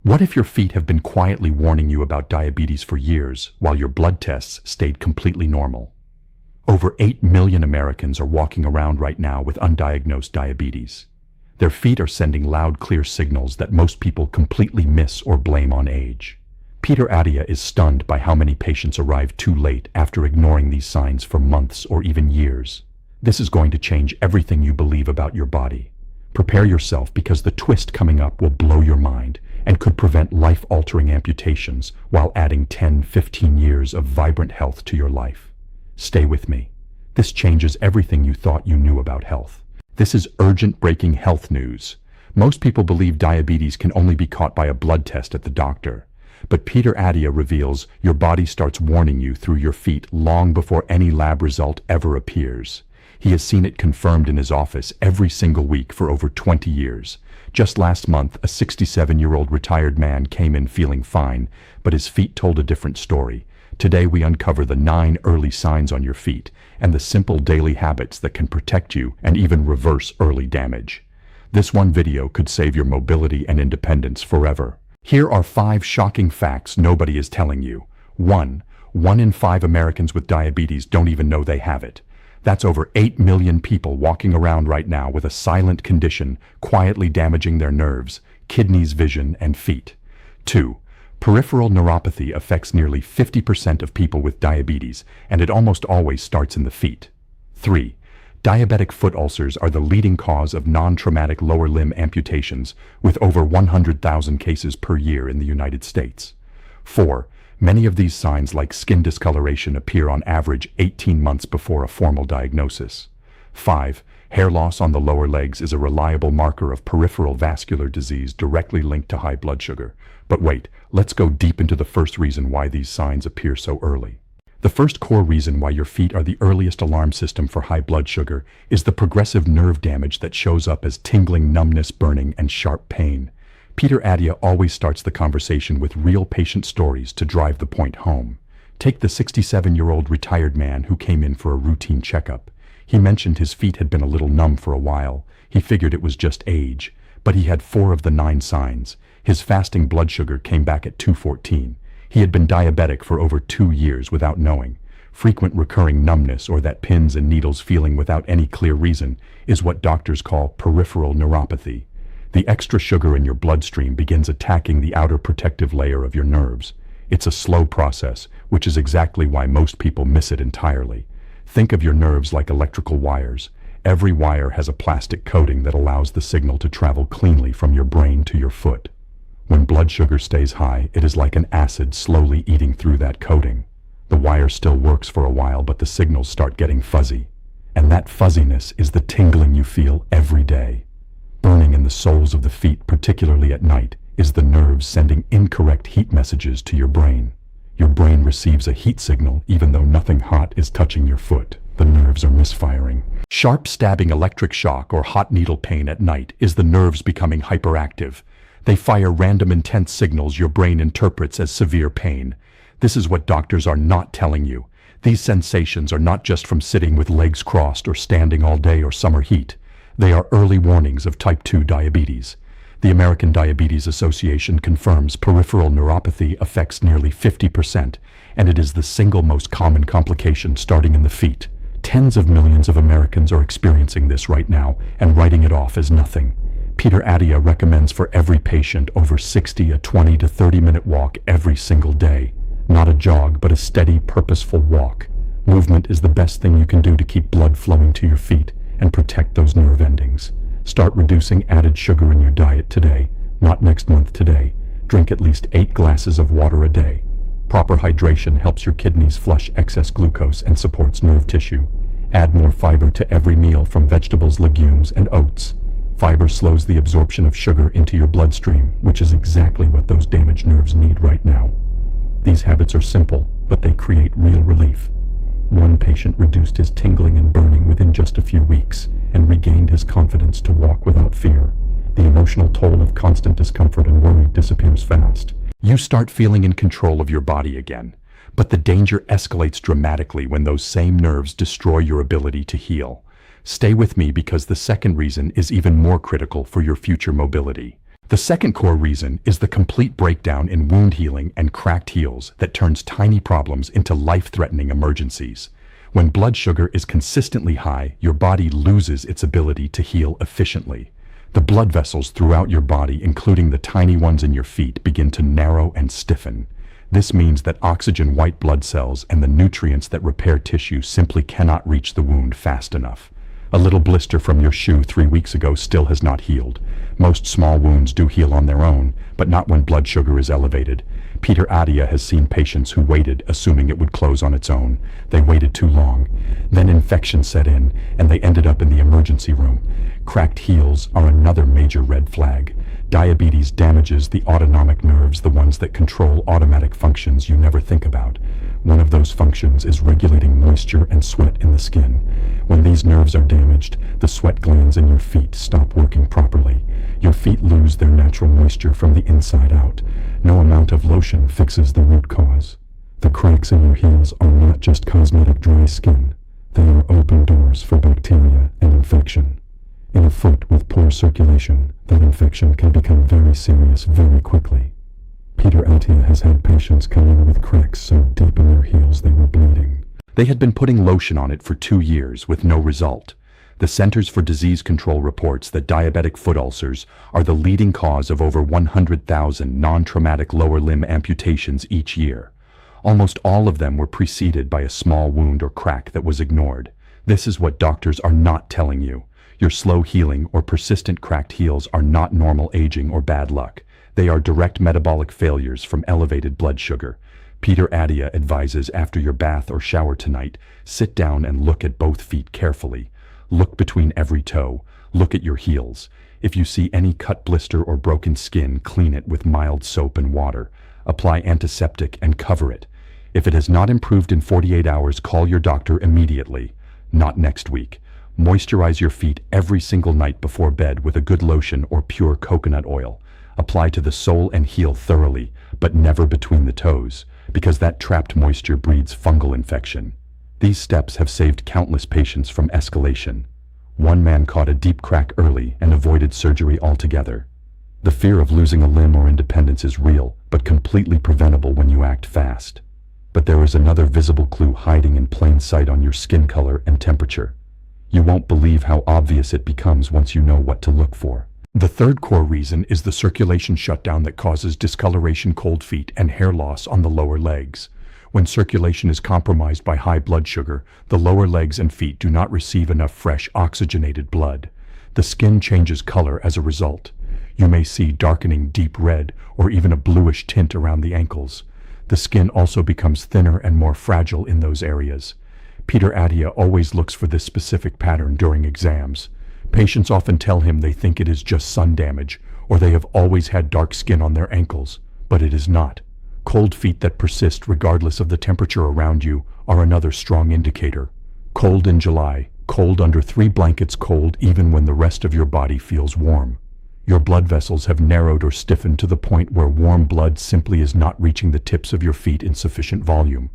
What if your feet have been quietly warning you about diabetes for years while your blood tests stayed completely normal? Over 8 million Americans are walking around right now with undiagnosed diabetes. Their feet are sending loud, clear signals that most people completely miss or blame on age. Peter Adia is stunned by how many patients arrive too late after ignoring these signs for months or even years. This is going to change everything you believe about your body. Prepare yourself because the twist coming up will blow your mind and could prevent life-altering amputations while adding 10-15 years of vibrant health to your life. Stay with me. This changes everything you thought you knew about health. This is urgent breaking health news. Most people believe diabetes can only be caught by a blood test at the doctor. But Peter Adia reveals your body starts warning you through your feet long before any lab result ever appears. He has seen it confirmed in his office every single week for over 20 years. Just last month, a 67-year-old retired man came in feeling fine, but his feet told a different story. Today we uncover the 9 early signs on your feet and the simple daily habits that can protect you and even reverse early damage. This one video could save your mobility and independence forever. Here are 5 shocking facts nobody is telling you. 1 in 5 Americans with diabetes don't even know they have it. That's over 8 million people walking around right now with a silent condition quietly damaging their nerves, kidneys, vision, and feet. 2. Peripheral neuropathy affects nearly 50% of people with diabetes, and it almost always starts in the feet. 3. Diabetic foot ulcers are the leading cause of non-traumatic lower limb amputations, with over 100,000 cases per year in the United States. 4. Many of these signs, like skin discoloration, appear on average 18 months before a formal diagnosis. 5. Hair loss on the lower legs is a reliable marker of peripheral vascular disease directly linked to high blood sugar. But wait, let's go deep into the first reason why these signs appear so early. The first core reason why your feet are the earliest alarm system for high blood sugar is the progressive nerve damage that shows up as tingling, numbness, burning, and sharp pain. Peter Adia always starts the conversation with real patient stories to drive the point home. Take the 67-year-old retired man who came in for a routine checkup. He mentioned his feet had been a little numb for a while. He figured it was just age, but he had 4 of the 9 signs. His fasting blood sugar came back at 214. He had been diabetic for over 2 years without knowing. Frequent recurring numbness, or that pins and needles feeling without any clear reason, is what doctors call peripheral neuropathy. The extra sugar in your bloodstream begins attacking the outer protective layer of your nerves. It's a slow process, which is exactly why most people miss it entirely. Think of your nerves like electrical wires. Every wire has a plastic coating that allows the signal to travel cleanly from your brain to your foot. When blood sugar stays high, it is like an acid slowly eating through that coating. The wire still works for a while, but the signals start getting fuzzy. And that fuzziness is the tingling you feel every day. Burning in the soles of the feet, particularly at night, is the nerves sending incorrect heat messages to your brain. Your brain receives a heat signal even though nothing hot is touching your foot. The nerves are misfiring. Sharp stabbing electric shock or hot needle pain at night is the nerves becoming hyperactive. They fire random intense signals your brain interprets as severe pain. This is what doctors are not telling you. These sensations are not just from sitting with legs crossed or standing all day or summer heat. They are early warnings of type 2 diabetes. The American Diabetes Association confirms peripheral neuropathy affects nearly 50%, and it is the single most common complication starting in the feet. Tens of millions of Americans are experiencing this right now and writing it off as nothing. Peter Adia recommends for every patient over 60 a 20 to 30-minute walk every single day. Not a jog, but a steady, purposeful walk. Movement is the best thing you can do to keep blood flowing to your feet and protect those nerve endings. Start reducing added sugar in your diet today, not next month, today. Drink at least 8 glasses of water a day. Proper hydration helps your kidneys flush excess glucose and supports nerve tissue. Add more fiber to every meal from vegetables, legumes, and oats. Fiber slows the absorption of sugar into your bloodstream, which is exactly what those damaged nerves need right now. These habits are simple, but they create real relief. One patient reduced his tingling and burning within just a few weeks and regained his confidence to walk without fear. The emotional toll of constant discomfort and worry disappears fast. You start feeling in control of your body again, but the danger escalates dramatically when those same nerves destroy your ability to heal. Stay with me because the second reason is even more critical for your future mobility. The second core reason is the complete breakdown in wound healing and cracked heels that turns tiny problems into life-threatening emergencies. When blood sugar is consistently high, your body loses its ability to heal efficiently. The blood vessels throughout your body, including the tiny ones in your feet, begin to narrow and stiffen. This means that oxygen white blood cells and the nutrients that repair tissue simply cannot reach the wound fast enough. A little blister from your shoe 3 weeks ago still has not healed. Most small wounds do heal on their own, but not when blood sugar is elevated. Peter Adia has seen patients who waited, assuming it would close on its own. They waited too long. Then infection set in, and they ended up in the emergency room. Cracked heels are another major red flag. Diabetes damages the autonomic nerves, the ones that control automatic functions you never think about. One of those functions is regulating moisture and sweat in the skin. When these nerves are damaged, the sweat glands in your feet stop working properly. Your feet lose their natural moisture from the inside out. No amount of lotion fixes the root cause. The cracks in your heels are not just cosmetic dry skin. They are open doors for bacteria and infection. In a foot with poor circulation, that infection can become very serious very quickly. Peter Atia has had patients come in with cracks so deep in their heels they were bleeding. They had been putting lotion on it for 2 years with no result. The Centers for Disease Control reports that diabetic foot ulcers are the leading cause of over 100,000 non-traumatic lower limb amputations each year. Almost all of them were preceded by a small wound or crack that was ignored. This is what doctors are not telling you. Your slow healing or persistent cracked heels are not normal aging or bad luck. They are direct metabolic failures from elevated blood sugar. Peter Adia advises after your bath or shower tonight, sit down and look at both feet carefully. Look between every toe. Look at your heels. If you see any cut, blister, or broken skin, clean it with mild soap and water. Apply antiseptic and cover it. If it has not improved in 48 hours, call your doctor immediately. Not next week. Moisturize your feet every single night before bed with a good lotion or pure coconut oil. Apply to the sole and heel thoroughly, but never between the toes, because that trapped moisture breeds fungal infection. These steps have saved countless patients from escalation. One man caught a deep crack early and avoided surgery altogether. The fear of losing a limb or independence is real, but completely preventable when you act fast. But there is another visible clue hiding in plain sight on your skin color and temperature. You won't believe how obvious it becomes once you know what to look for. The third core reason is the circulation shutdown that causes discoloration, cold feet, and hair loss on the lower legs. When circulation is compromised by high blood sugar, the lower legs and feet do not receive enough fresh, oxygenated blood. The skin changes color as a result. You may see darkening deep red or even a bluish tint around the ankles. The skin also becomes thinner and more fragile in those areas. Peter Adia always looks for this specific pattern during exams. Patients often tell him they think it is just sun damage, or they have always had dark skin on their ankles, but it is not. Cold feet that persist regardless of the temperature around you are another strong indicator. Cold in July, cold under 3 blankets, cold even when the rest of your body feels warm. Your blood vessels have narrowed or stiffened to the point where warm blood simply is not reaching the tips of your feet in sufficient volume.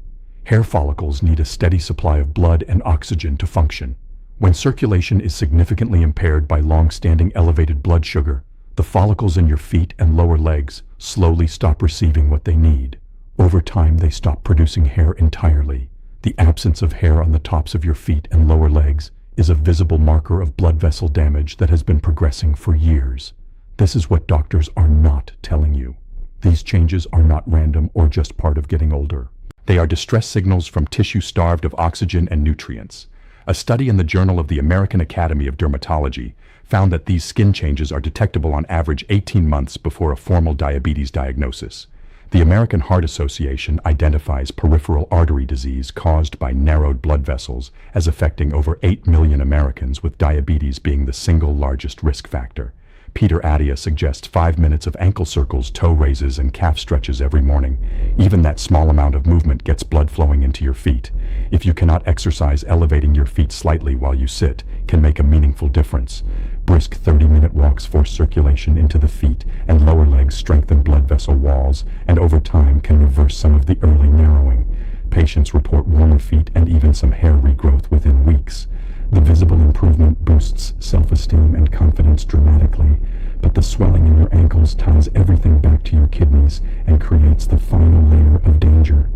Hair follicles need a steady supply of blood and oxygen to function. When circulation is significantly impaired by long-standing elevated blood sugar, the follicles in your feet and lower legs slowly stop receiving what they need. Over time, they stop producing hair entirely. The absence of hair on the tops of your feet and lower legs is a visible marker of blood vessel damage that has been progressing for years. This is what doctors are not telling you. These changes are not random or just part of getting older. They are distress signals from tissue starved of oxygen and nutrients. A study in the Journal of the American Academy of Dermatology found that these skin changes are detectable on average 18 months before a formal diabetes diagnosis. The American Heart Association identifies peripheral artery disease caused by narrowed blood vessels as affecting over 8 million Americans, with diabetes being the single largest risk factor. Peter Adia suggests 5 minutes of ankle circles, toe raises, and calf stretches every morning. Even that small amount of movement gets blood flowing into your feet. If you cannot exercise, elevating your feet slightly while you sit can make a meaningful difference. Brisk 30-minute walks force circulation into the feet and lower legs, strengthen blood vessel walls, and over time can reverse some of the early narrowing. Patients report warmer feet and even some hair regrowth within weeks. The visible improvement boosts self-esteem and confidence dramatically. But the swelling in your ankles ties everything back to your kidneys and creates the final layer of danger.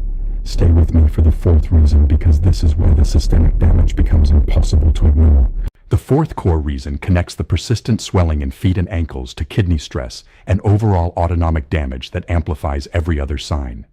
Stay with me for the fourth reason, because this is where the systemic damage becomes impossible to ignore. The fourth core reason connects the persistent swelling in feet and ankles to kidney stress and overall autonomic damage that amplifies every other sign.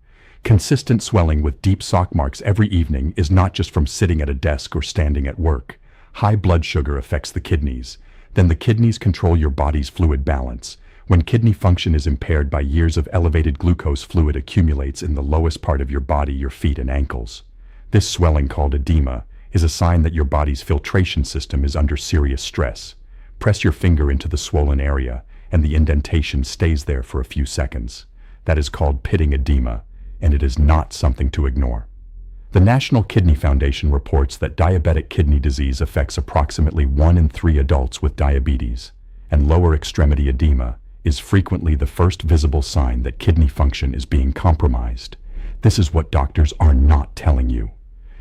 Consistent swelling with deep sock marks every evening is not just from sitting at a desk or standing at work. High blood sugar affects the kidneys. Then the kidneys control your body's fluid balance. When kidney function is impaired by years of elevated glucose, fluid accumulates in the lowest part of your body, your feet and ankles. This swelling, called edema, is a sign that your body's filtration system is under serious stress. Press your finger into the swollen area, and the indentation stays there for a few seconds. That is called pitting edema, and it is not something to ignore. The National Kidney Foundation reports that diabetic kidney disease affects approximately 1 in 3 adults with diabetes, and lower extremity edema is frequently the first visible sign that kidney function is being compromised. This is what doctors are not telling you.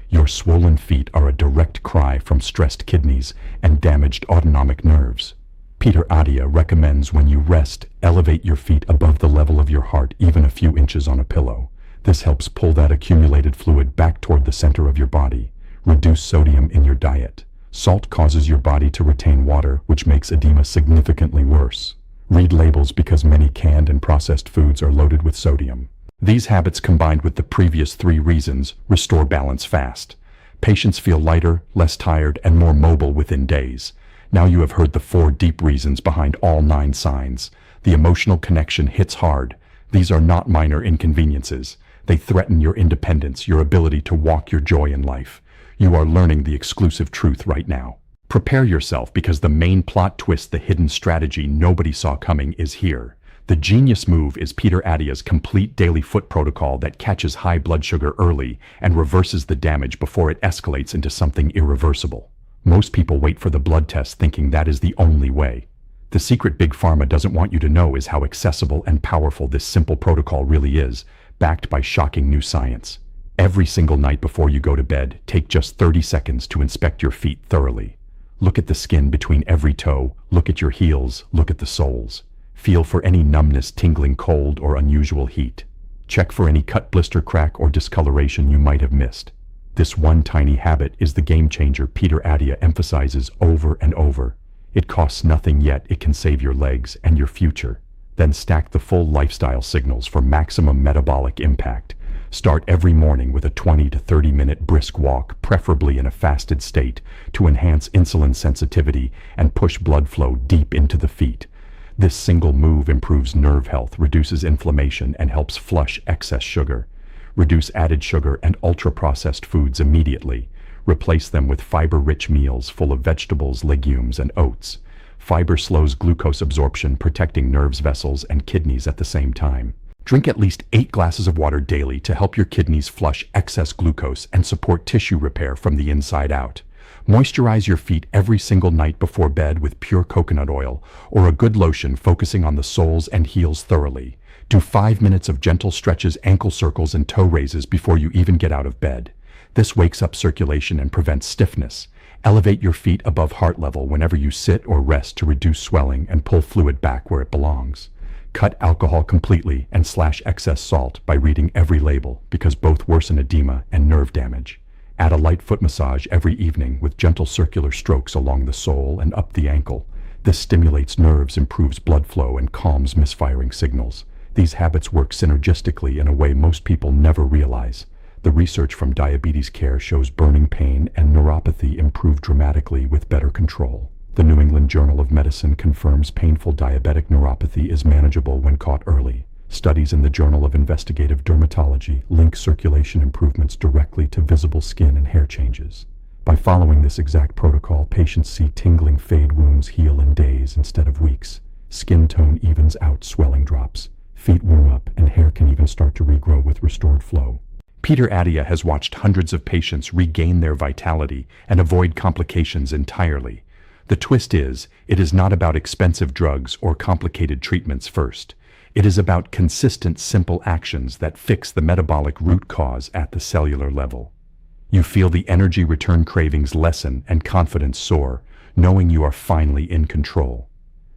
Your swollen feet are a direct cry from stressed kidneys and damaged autonomic nerves. Peter Attia recommends when you rest, elevate your feet above the level of your heart, even a few inches on a pillow. This helps pull that accumulated fluid back toward the center of your body. Reduce sodium in your diet. Salt causes your body to retain water, which makes edema significantly worse. Read labels, because many canned and processed foods are loaded with sodium. These habits, combined with the previous 3 reasons, restore balance fast. Patients feel lighter, less tired, and more mobile within days. Now you have heard the 4 deep reasons behind all 9 signs. The emotional connection hits hard. These are not minor inconveniences. They threaten your independence, your ability to walk your joy in life. You are learning the exclusive truth right now. Prepare yourself, because the main plot twist, the hidden strategy nobody saw coming, is here. The genius move is Peter Attia's complete daily foot protocol that catches high blood sugar early and reverses the damage before it escalates into something irreversible. Most people wait for the blood test, thinking that is the only way. The secret Big Pharma doesn't want you to know is how accessible and powerful this simple protocol really is, backed by shocking new science. Every single night before you go to bed, take just 30 seconds to inspect your feet thoroughly. Look at the skin between every toe, look at your heels, look at the soles. Feel for any numbness, tingling, cold, or unusual heat. Check for any cut, blister, crack, or discoloration you might have missed. This one tiny habit is the game changer Peter Attia emphasizes over and over. It costs nothing, yet it can save your legs and your future. Then stack the full lifestyle signals for maximum metabolic impact. Start every morning with a 20 to 30 minute brisk walk, preferably in a fasted state, to enhance insulin sensitivity and push blood flow deep into the feet. This single move improves nerve health, reduces inflammation, and helps flush excess sugar. Reduce added sugar and ultra-processed foods immediately. Replace them with fiber-rich meals full of vegetables, legumes, and oats. Fiber slows glucose absorption, protecting nerves, vessels, and kidneys at the same time. Drink at least 8 glasses of water daily to help your kidneys flush excess glucose and support tissue repair from the inside out. Moisturize your feet every single night before bed with pure coconut oil or a good lotion, focusing on the soles and heels thoroughly. Do 5 minutes of gentle stretches, ankle circles, and toe raises before you even get out of bed. This wakes up circulation and prevents stiffness. Elevate your feet above heart level whenever you sit or rest to reduce swelling and pull fluid back where it belongs. Cut alcohol completely and slash excess salt by reading every label, because both worsen edema and nerve damage. Add a light foot massage every evening with gentle circular strokes along the sole and up the ankle. This stimulates nerves, improves blood flow, and calms misfiring signals. These habits work synergistically in a way most people never realize. The research from Diabetes Care shows burning pain and neuropathy improve dramatically with better control. The New England Journal of Medicine confirms painful diabetic neuropathy is manageable when caught early. Studies in the Journal of Investigative Dermatology link circulation improvements directly to visible skin and hair changes. By following this exact protocol, patients see tingling fade, wounds heal in days instead of weeks. Skin tone evens out, swelling drops. Feet warm up, and hair can even start to regrow with restored flow. Peter Attia has watched hundreds of patients regain their vitality and avoid complications entirely. The twist is, it is not about expensive drugs or complicated treatments first. It is about consistent, simple actions that fix the metabolic root cause at the cellular level. You feel the energy return, cravings lessen, and confidence soar, knowing you are finally in control.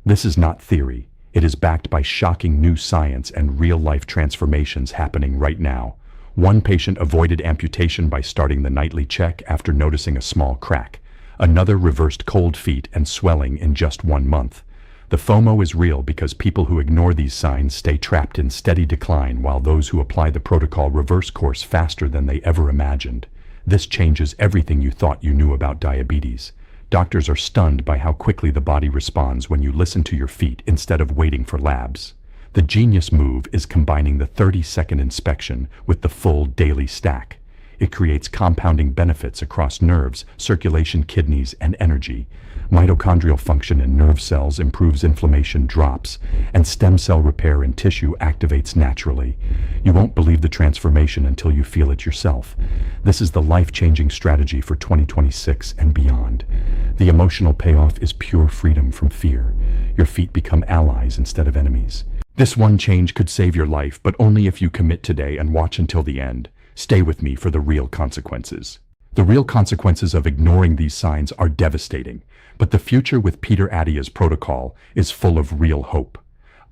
This is not theory. It is backed by shocking new science and real-life transformations happening right now. One patient avoided amputation by starting the nightly check after noticing a small crack. Another reversed cold feet and swelling in just 1 month. The FOMO is real because people who ignore these signs stay trapped in steady decline, while those who apply the protocol reverse course faster than they ever imagined. This changes everything you thought you knew about diabetes. Doctors are stunned by how quickly the body responds when you listen to your feet instead of waiting for labs. The genius move is combining the 30-second inspection with the full daily stack. It creates compounding benefits across nerves, circulation, kidneys, and energy. Mitochondrial function in nerve cells improves, inflammation drops, and stem cell repair in tissue activates naturally. You won't believe the transformation until you feel it yourself. This is the life-changing strategy for 2026 and beyond. The emotional payoff is pure freedom from fear. Your feet become allies instead of enemies. This one change could save your life, but only if you commit today and watch until the end. Stay with me for the real consequences. The real consequences of ignoring these signs are devastating, but the future with Peter Attia's protocol is full of real hope.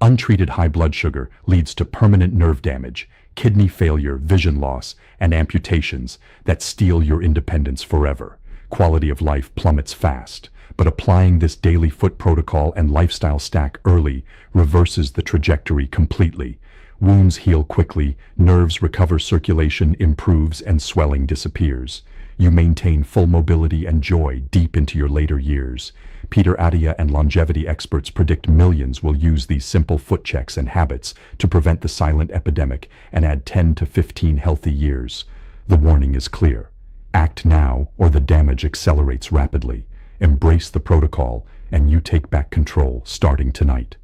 Untreated high blood sugar leads to permanent nerve damage, kidney failure, vision loss, and amputations that steal your independence forever. Quality of life plummets fast, but applying this daily foot protocol and lifestyle stack early reverses the trajectory completely. Wounds heal quickly, nerves recover, circulation improves, and swelling disappears. You maintain full mobility and joy deep into your later years. Peter Attia and longevity experts predict millions will use these simple foot checks and habits to prevent the silent epidemic and add 10 to 15 healthy years. The warning is clear. Act now or the damage accelerates rapidly. Embrace the protocol and you take back control starting tonight.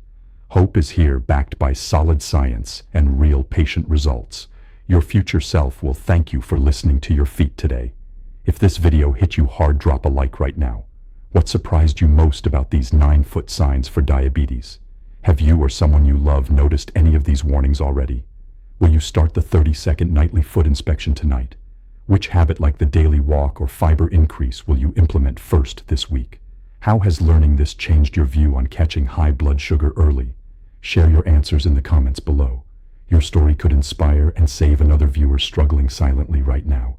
Hope is here, backed by solid science and real patient results. Your future self will thank you for listening to your feet today. If this video hit you hard, drop a like right now. What surprised you most about these 9-foot signs for diabetes? Have you or someone you love noticed any of these warnings already? Will you start the 30-second nightly foot inspection tonight? Which habit, like the daily walk or fiber increase, will you implement first this week? How has learning this changed your view on catching high blood sugar early? Share your answers in the comments below. Your story could inspire and save another viewer struggling silently right now.